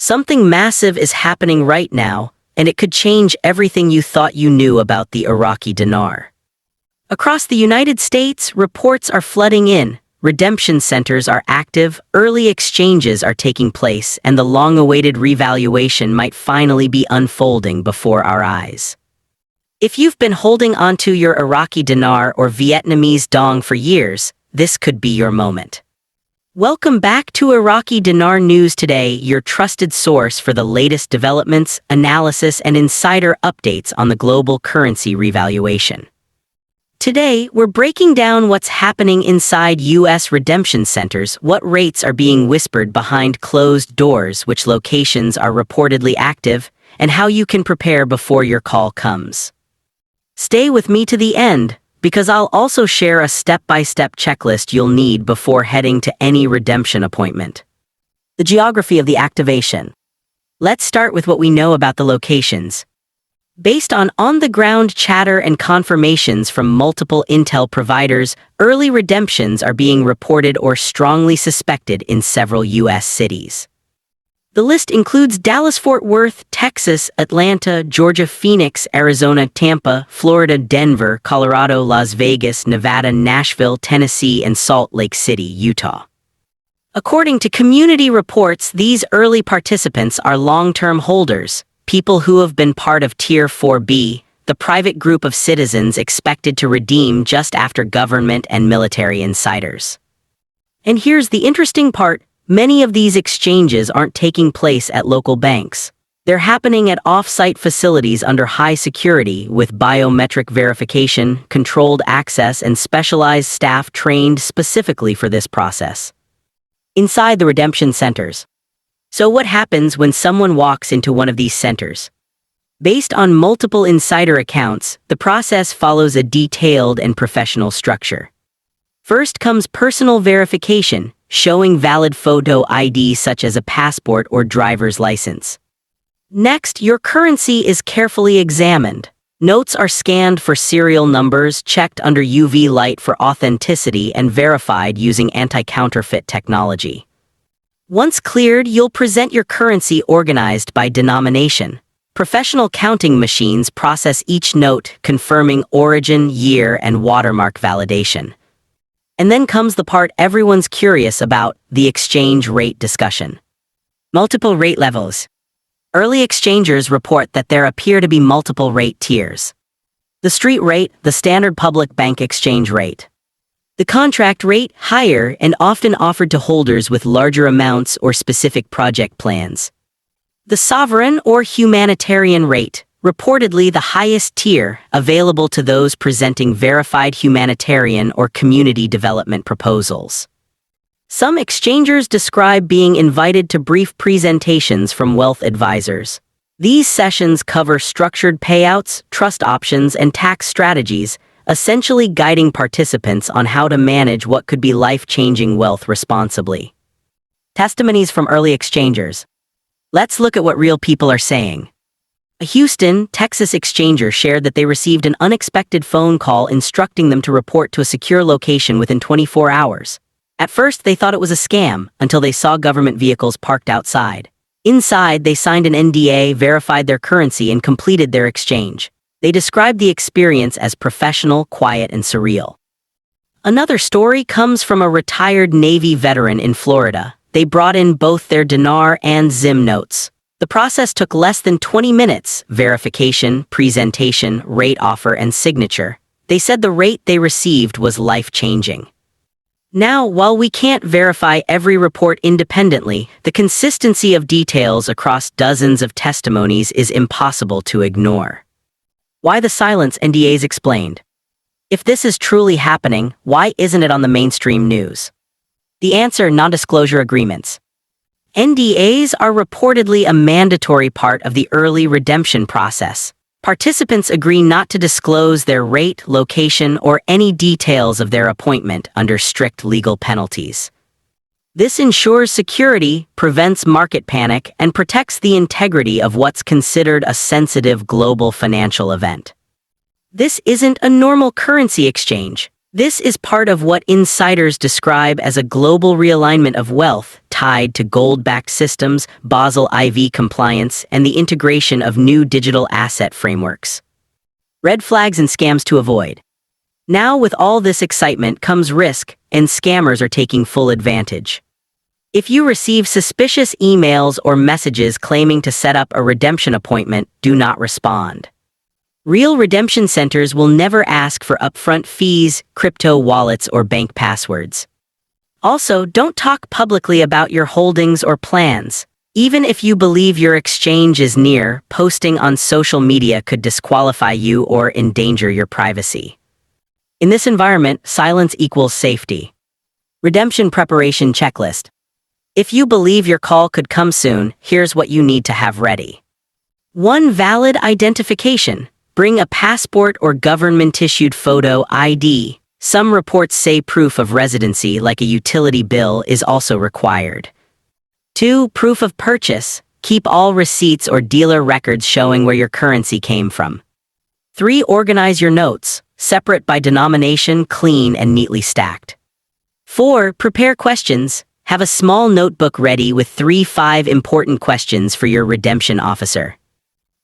Something massive is happening right now, and it could change everything you thought you knew about the Iraqi dinar. Across the United States, reports are flooding in, redemption centers are active, early exchanges are taking place, and the long-awaited revaluation might finally be unfolding before our eyes. If you've been holding onto your Iraqi dinar or Vietnamese dong for years, this could be your moment. Welcome back to Iraqi Dinar News Today, your trusted source for the latest developments, analysis, and insider updates on the global currency revaluation. Today, we're breaking down what's happening inside U.S. redemption centers, what rates are being whispered behind closed doors, which locations are reportedly active, and how you can prepare before your call comes. Stay with me to the end, because I'll also share a step-by-step checklist you'll need before heading to any redemption appointment. The geography of the activation. Let's start with what we know about the locations. Based on on-the-ground chatter and confirmations from multiple intel providers, early redemptions are being reported or strongly suspected in several U.S. cities. The list includes Dallas-Fort Worth, Texas, Atlanta, Georgia, Phoenix, Arizona, Tampa, Florida, Denver, Colorado, Las Vegas, Nevada, Nashville, Tennessee, and Salt Lake City, Utah. According to community reports, these early participants are long-term holders, people who have been part of Tier 4B, the private group of citizens expected to redeem just after government and military insiders. And here's the interesting part. Many of these exchanges aren't taking place at local banks. They're happening at off-site facilities under high security with biometric verification, controlled access, and specialized staff trained specifically for this process. Inside the redemption centers. So what happens when someone walks into one of these centers? Based on multiple insider accounts, the process follows a detailed and professional structure. First comes personal verification, showing valid photo ID such as a passport or driver's license. Next, your currency is carefully examined. Notes are scanned for serial numbers, checked under UV light for authenticity, and verified using anti-counterfeit technology. Once cleared, you'll present your currency organized by denomination. Professional counting machines process each note, confirming origin, year, and watermark validation. And then comes the part everyone's curious about, the exchange rate discussion. Multiple rate levels. Early exchangers report that there appear to be multiple rate tiers. The street rate, the standard public bank exchange rate. The contract rate, higher and often offered to holders with larger amounts or specific project plans. The sovereign or humanitarian rate, reportedly the highest tier, available to those presenting verified humanitarian or community development proposals. Some exchangers describe being invited to brief presentations from wealth advisors. These sessions cover structured payouts, trust options, and tax strategies, essentially guiding participants on how to manage what could be life-changing wealth responsibly. Testimonies from early exchangers. Let's look at what real people are saying. A Houston, Texas exchanger shared that they received an unexpected phone call instructing them to report to a secure location within 24 hours. At first, they thought it was a scam until they saw government vehicles parked outside. Inside, they signed an NDA, verified their currency, and completed their exchange. They described the experience as professional, quiet, and surreal. Another story comes from a retired Navy veteran in Florida. They brought in both their dinar and ZIM notes. The process took less than 20 minutes: verification, presentation, rate offer, and signature. They said the rate they received was life-changing. Now, while we can't verify every report independently, the consistency of details across dozens of testimonies is impossible to ignore. Why the silence? NDAs explained. If this is truly happening, why isn't it on the mainstream news? The answer: non-disclosure agreements. NDAs are reportedly a mandatory part of the early redemption process. Participants agree not to disclose their rate, location, or any details of their appointment under strict legal penalties. This ensures security, prevents market panic, and protects the integrity of what's considered a sensitive global financial event. This isn't a normal currency exchange. This is part of what insiders describe as a global realignment of wealth tied to gold-backed systems, Basel IV compliance, and the integration of new digital asset frameworks. Red flags and scams to avoid. Now, with all this excitement comes risk, and scammers are taking full advantage. If you receive suspicious emails or messages claiming to set up a redemption appointment, do not respond. Real redemption centers will never ask for upfront fees, crypto wallets, or bank passwords. Also, don't talk publicly about your holdings or plans. Even if you believe your exchange is near, posting on social media could disqualify you or endanger your privacy. In this environment, silence equals safety. Redemption preparation checklist. If you believe your call could come soon, here's what you need to have ready. 1. Valid identification. Bring a passport or government-issued photo ID. Some reports say proof of residency, like a utility bill, is also required. 2. Proof of purchase. Keep all receipts or dealer records showing where your currency came from. 3. Organize your notes, separate by denomination, clean and neatly stacked. 4. Prepare questions. Have a small notebook ready with 5 important questions for your redemption officer.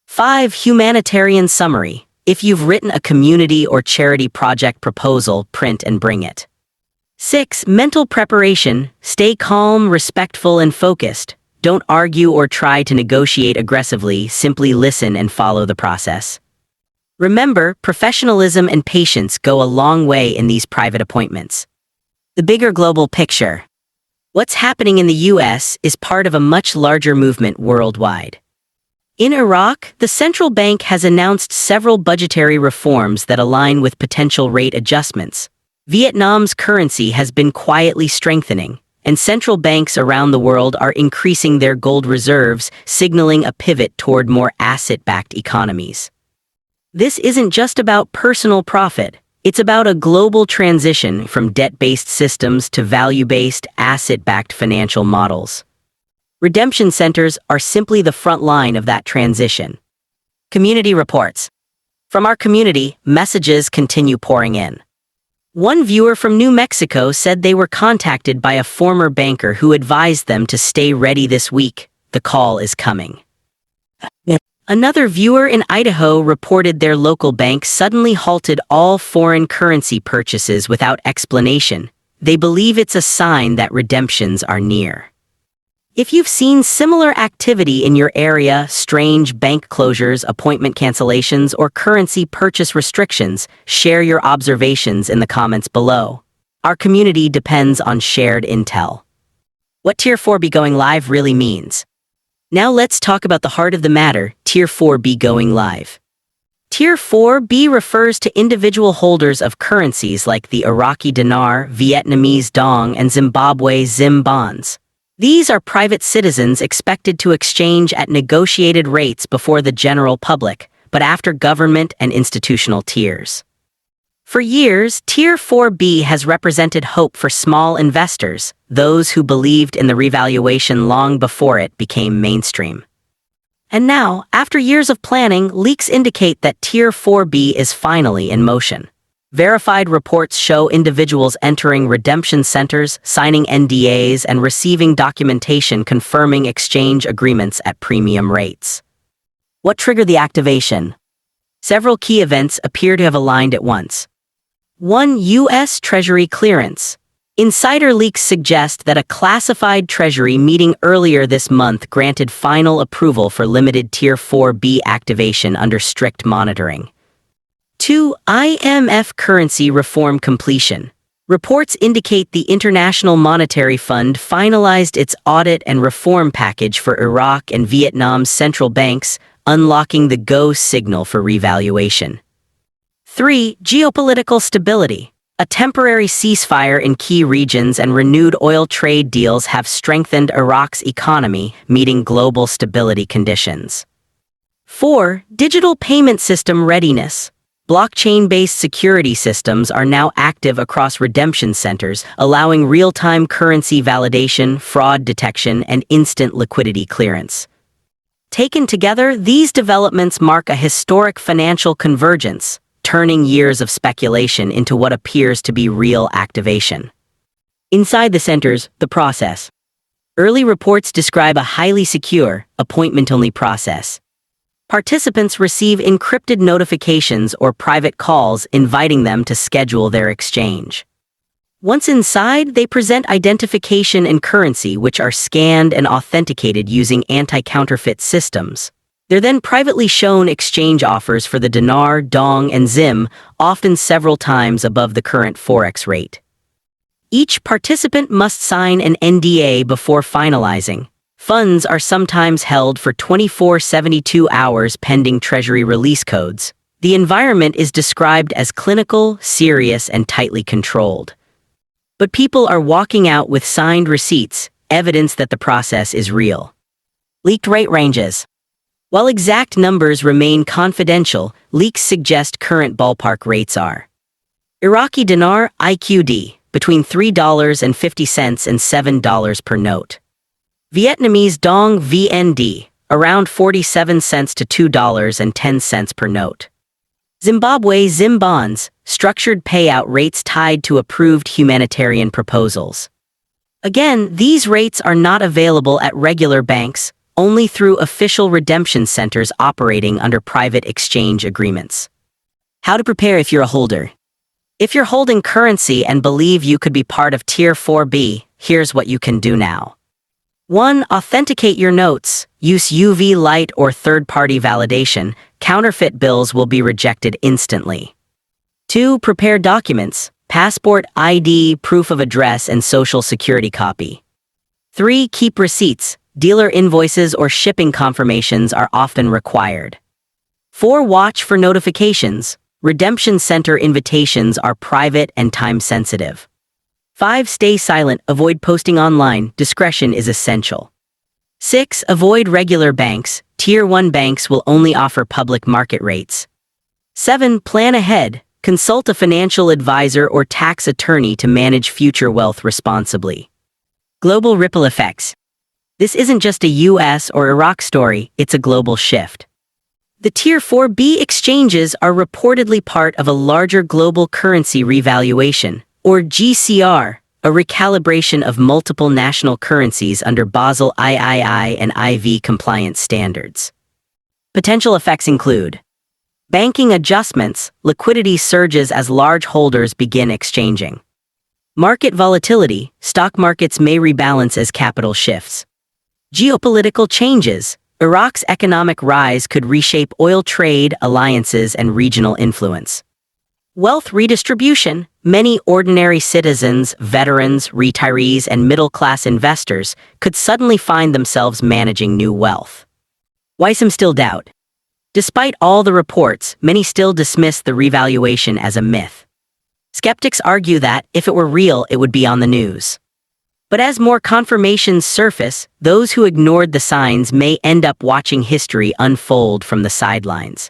5. Humanitarian summary. If you've written a community or charity project proposal, print and bring it. 6. Mental preparation. Stay calm, respectful, and focused. Don't argue or try to negotiate aggressively, simply listen and follow the process. Remember, professionalism and patience go a long way in these private appointments. The bigger global picture. What's happening in the U.S. is part of a much larger movement worldwide. In Iraq, the central bank has announced several budgetary reforms that align with potential rate adjustments. Vietnam's currency has been quietly strengthening, and central banks around the world are increasing their gold reserves, signaling a pivot toward more asset-backed economies. This isn't just about personal profit. It's about a global transition from debt-based systems to value-based, asset-backed financial models. Redemption centers are simply the front line of that transition. Community reports. From our community, messages continue pouring in. One viewer from New Mexico said they were contacted by a former banker who advised them to stay ready this week. The call is coming. Another viewer in Idaho reported their local bank suddenly halted all foreign currency purchases without explanation. They believe it's a sign that redemptions are near. If you've seen similar activity in your area, strange bank closures, appointment cancellations, or currency purchase restrictions, share your observations in the comments below. Our community depends on shared intel. What Tier 4B going live really means. Now let's talk about the heart of the matter, Tier 4B going live. Tier 4B refers to individual holders of currencies like the Iraqi dinar, Vietnamese dong, and Zimbabwe ZIM bonds. These are private citizens expected to exchange at negotiated rates before the general public, but after government and institutional tiers. For years, Tier 4B has represented hope for small investors, those who believed in the revaluation long before it became mainstream. And now, after years of planning, leaks indicate that Tier 4B is finally in motion. Verified reports show individuals entering redemption centers, signing NDAs, and receiving documentation confirming exchange agreements at premium rates. What triggered the activation? Several key events appear to have aligned at once. 1. U.S. Treasury clearance. Insider leaks suggest that a classified Treasury meeting earlier this month granted final approval for limited Tier 4B activation under strict monitoring. 2. IMF currency reform completion. Reports indicate the International Monetary Fund finalized its audit and reform package for Iraq and Vietnam's central banks, unlocking the go signal for revaluation. 3. Geopolitical stability. A temporary ceasefire in key regions and renewed oil trade deals have strengthened Iraq's economy, meeting global stability conditions. 4. Digital payment system readiness. Blockchain-based security systems are now active across redemption centers, allowing real-time currency validation, fraud detection, and instant liquidity clearance. Taken together, these developments mark a historic financial convergence. turning years of speculation into what appears to be real activation. Inside the centers, the process. Early reports describe a highly secure, appointment-only process. Participants receive encrypted notifications or private calls inviting them to schedule their exchange. Once inside, they present identification and currency, which are scanned and authenticated using anti-counterfeit systems. They're then privately shown exchange offers for the dinar, dong, and zim, often several times above the current forex rate. Each participant must sign an NDA before finalizing. Funds are sometimes held for 24-72 hours pending Treasury release codes. The environment is described as clinical, serious, and tightly controlled. But people are walking out with signed receipts, evidence that the process is real. Leaked rate ranges. While exact numbers remain confidential, leaks suggest current ballpark rates are: Iraqi dinar, IQD, between $3.50 and $7 per note. Vietnamese dong, VND, around 47 cents to $2.10 per note. Zimbabwe Zim bonds, structured payout rates tied to approved humanitarian proposals. Again, these rates are not available at regular banks, only through official redemption centers operating under private exchange agreements. How to prepare if you're a holder. If you're holding currency and believe you could be part of Tier 4B, here's what you can do now. 1. Authenticate your notes. Use UV light or third-party validation. Counterfeit bills will be rejected instantly. 2. Prepare documents. Passport, ID, proof of address, and social security copy. 3. Keep receipts. Dealer invoices or shipping confirmations are often required. 4. Watch for notifications. Redemption center invitations are private and time-sensitive. 5. Stay silent. Avoid posting online. Discretion is essential. 6. Avoid regular banks. Tier 1 banks will only offer public market rates. 7. Plan ahead. Consult a financial advisor or tax attorney to manage future wealth responsibly. Global ripple effects. This isn't just a US or Iraq story, it's a global shift. The Tier 4B exchanges are reportedly part of a larger global currency revaluation, or GCR, a recalibration of multiple national currencies under Basel III and IV compliance standards. Potential effects include banking adjustments, liquidity surges as large holders begin exchanging. Market volatility, stock markets may rebalance as capital shifts. Geopolitical changes, Iraq's economic rise could reshape oil trade, alliances, and regional influence. Wealth redistribution, many ordinary citizens, veterans, retirees, and middle-class investors could suddenly find themselves managing new wealth. Why some still doubt? Despite all the reports, many still dismiss the revaluation as a myth. Skeptics argue that, if it were real, it would be on the news. But as more confirmations surface, those who ignored the signs may end up watching history unfold from the sidelines.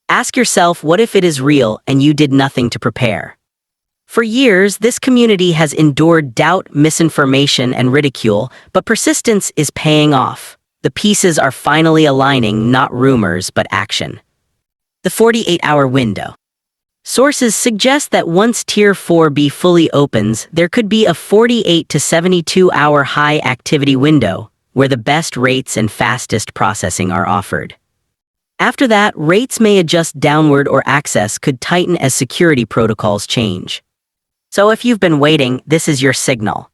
Ask yourself, what if it is real and you did nothing to prepare? For years, this community has endured doubt, misinformation, and ridicule, but persistence is paying off. The pieces are finally aligning, not rumors, but action. The 48-hour window. Sources suggest that once Tier 4B fully opens, there could be a 48 to 72-hour high activity window, where the best rates and fastest processing are offered. After that, rates may adjust downward or access could tighten as security protocols change. So if you've been waiting, this is your signal.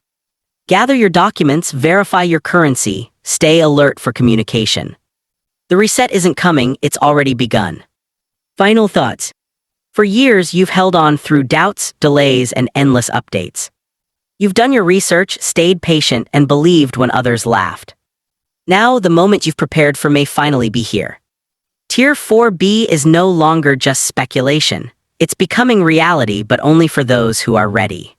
Gather your documents, verify your currency, stay alert for communication. The reset isn't coming, it's already begun. Final thoughts. For years, you've held on through doubts, delays, and endless updates. You've done your research, stayed patient, and believed when others laughed. Now, the moment you've prepared for may finally be here. Tier 4B is no longer just speculation. It's becoming reality, but only for those who are ready.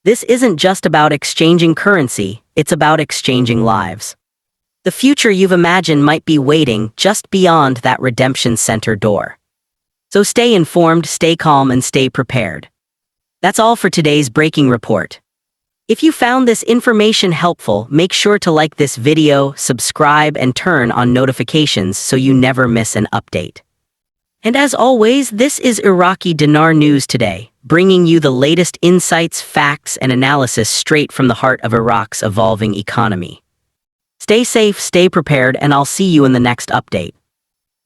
This isn't just about exchanging currency, it's about exchanging lives. The future you've imagined might be waiting just beyond that redemption center door. So stay informed, stay calm, and stay prepared. That's all for today's breaking report. If you found this information helpful, make sure to like this video, subscribe, and turn on notifications so you never miss an update. And as always, this is Iraqi Dinar News Today, bringing you the latest insights, facts, and analysis straight from the heart of Iraq's evolving economy. Stay safe, stay prepared, and I'll see you in the next update.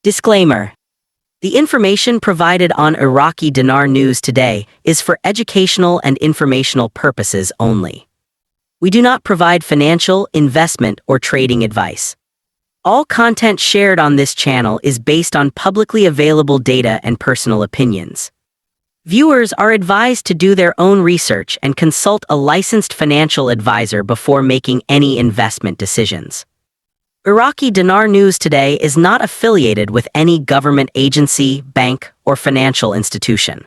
Disclaimer. The information provided on Iraqi Dinar News Today is for educational and informational purposes only. We do not provide financial, investment, or trading advice. All content shared on this channel is based on publicly available data and personal opinions. Viewers are advised to do their own research and consult a licensed financial advisor before making any investment decisions. Iraqi Dinar News Today is not affiliated with any government agency, bank, or financial institution.